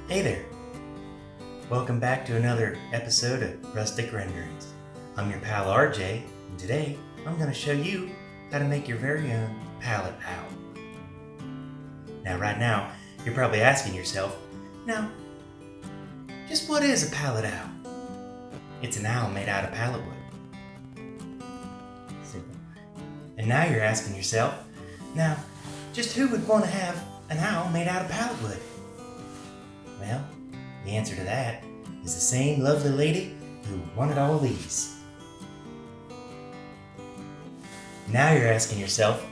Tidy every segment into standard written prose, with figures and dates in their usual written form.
Hey there! Welcome back to another episode of Rustic Renderings. I'm your pal RJ, and today I'm going to show you how to make your very own pallet owl. Now right now, you're probably asking yourself, now, just what is a pallet owl? It's an owl made out of pallet wood. Simple. And now you're asking yourself, now, just who would want to have an owl made out of pallet wood? Well, the answer to that is the same lovely lady who wanted all these. Now you're asking yourself,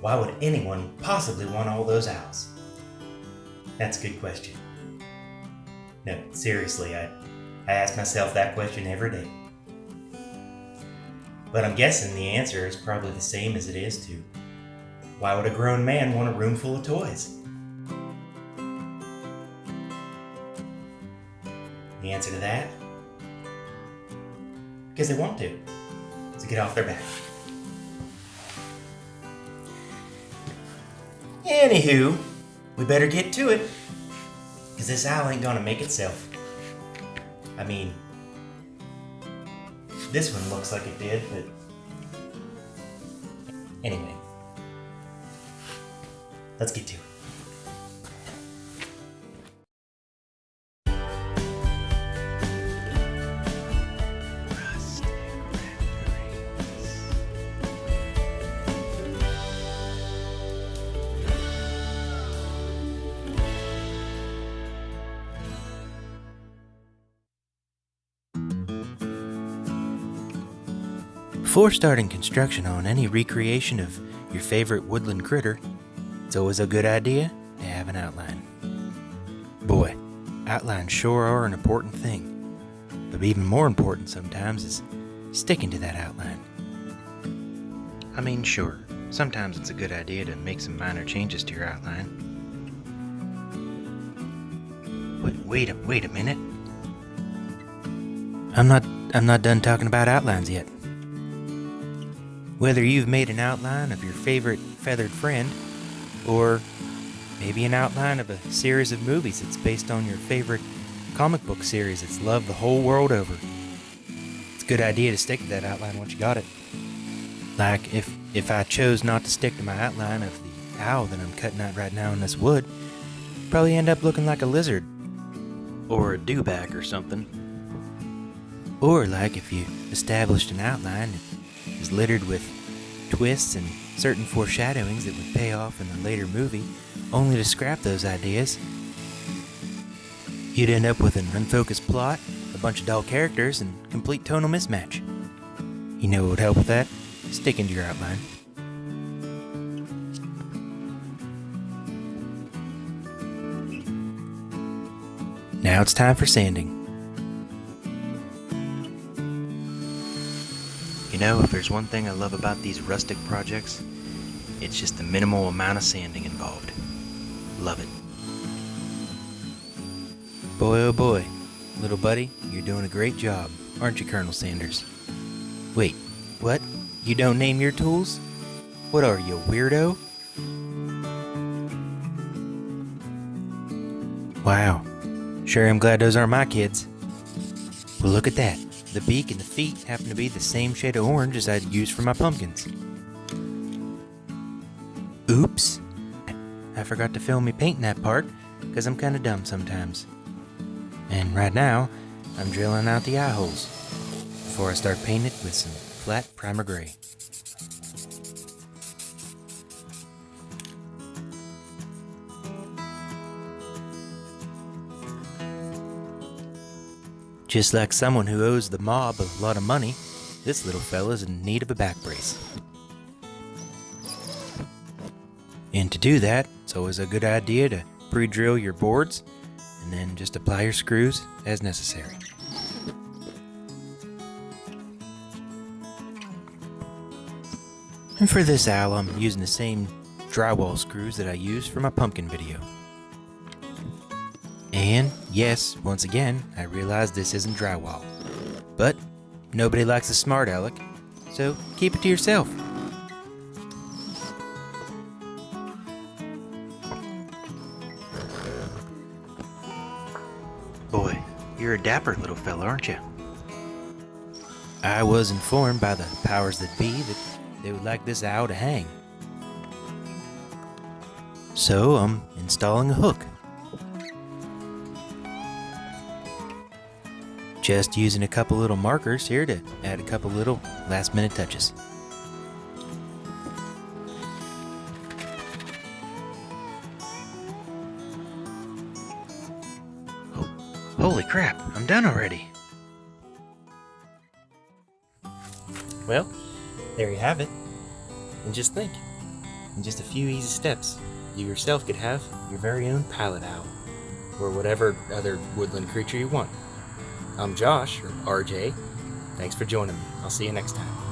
why would anyone possibly want all those owls? That's a good question. No, seriously, I ask myself that question every day. But I'm guessing the answer is probably the same as it is to, why would a grown man want a room full of toys? The answer to that? Because they want to get off their back. Anywho, we better get to it, because this owl ain't gonna make itself. I mean, this one looks like it did, but anyway, let's get to it. Before starting construction on any recreation of your favorite woodland critter, it's always a good idea to have an outline. Boy, outlines sure are an important thing, but even more important sometimes is sticking to that outline. I mean, sure, sometimes it's a good idea to make some minor changes to your outline. Wait a minute. I'm not done talking about outlines yet. Whether you've made an outline of your favorite feathered friend, or maybe an outline of a series of movies that's based on your favorite comic book series that's loved the whole world over, it's a good idea to stick to that outline once you got it. Like, if I chose not to stick to my outline of the owl that I'm cutting out right now in this wood, it'd probably end up looking like a lizard, or a dewback or something. Or like if you established an outline that is littered with twists and certain foreshadowings that would pay off in a later movie, only to scrap those ideas, you'd end up with an unfocused plot, a bunch of dull characters, and complete tonal mismatch. You know what would help with that? Sticking to your outline. Now it's time for sanding. You know, if there's one thing I love about these rustic projects, it's just the minimal amount of sanding involved. Love it. Boy oh boy, little buddy, you're doing a great job, aren't you, Colonel Sanders? Wait, what? You don't name your tools? What are you, a weirdo? Wow, sure am glad those aren't my kids. Well, look at that. The beak and the feet happen to be the same shade of orange as I'd use for my pumpkins. Oops. I forgot to film me painting that part, because I'm kind of dumb sometimes. And right now, I'm drilling out the eye holes before I start painting it with some flat primer gray. Just like someone who owes the mob a lot of money, this little fella's in need of a back brace. And to do that, it's always a good idea to pre-drill your boards and then just apply your screws as necessary. And for this owl, I'm using the same drywall screws that I used for my pumpkin video. And yes, once again, I realize this isn't drywall. But nobody likes a smart aleck, so keep it to yourself. Boy, you're a dapper little fella, aren't you? I was informed by the powers that be that they would like this owl to hang. So I'm installing a hook. Just using a couple little markers here to add a couple little last minute touches. Oh, holy crap, I'm done already. Well, there you have it. And just think, in just a few easy steps, you yourself could have your very own pallet owl, or whatever other woodland creature you want. I'm Josh, or RJ. Thanks for joining me. I'll see you next time.